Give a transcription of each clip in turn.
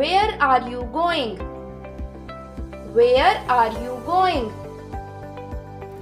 Where are you going? Where are you going?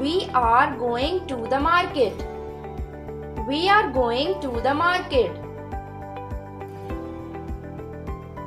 We are going to the market. We are going to the market.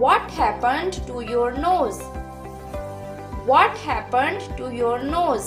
What happened to your nose? What happened to your nose?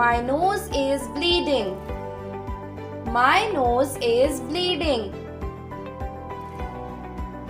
My nose is bleeding. My nose is bleeding.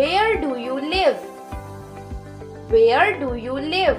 Where do you live? Where do you live?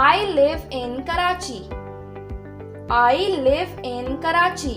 I live in Karachi. I live in Karachi.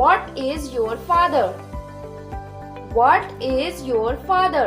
What is your father? What is your father?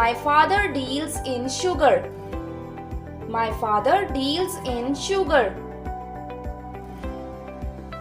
My father deals in sugar. My father deals in sugar.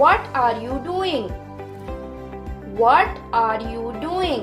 What are you doing? What are you doing?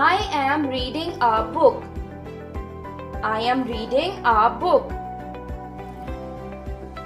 I am reading a book. I am reading a book.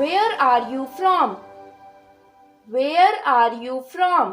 Where are you from? Where are you from?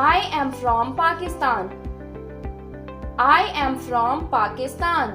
I am from Pakistan. I am from Pakistan.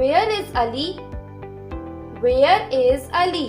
Where is Ali? Where is Ali?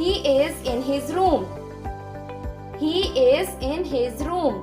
He is in his room. He is in his room.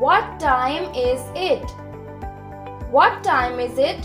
What time is it? What time is it?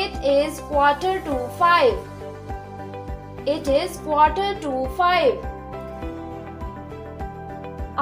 It is 4:45. It is 4:45.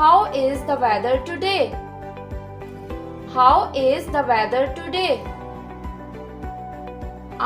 How is the weather today? How is the weather today?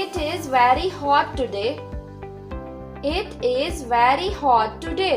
It is very hot today. It is very hot today.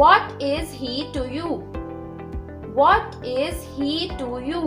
What is he to you? What is he to you?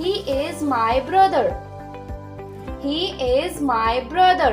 He is my brother. He is my brother.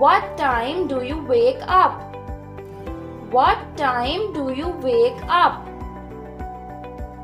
What time do you wake up? What time do you wake up?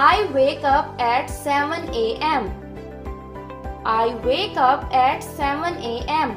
I wake up at 7 a.m. I wake up at 7 a.m.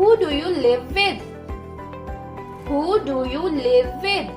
Who do you live with? Who do you live with?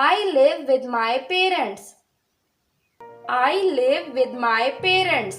I live with my parents. I live with my parents.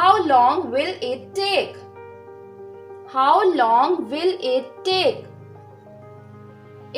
How long will it take? How long will it take?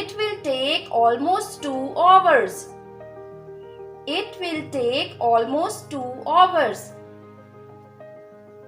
It will take almost 2 hours. It will take almost 2 hours.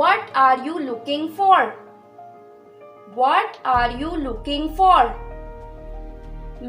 What are you looking for? What are you looking for?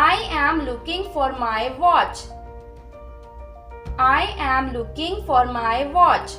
I am looking for my watch. I am looking for my watch.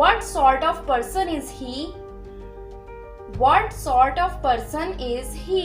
What sort of person is he? What sort of person is he?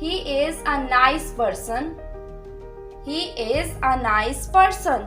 He is a nice person. He is a nice person.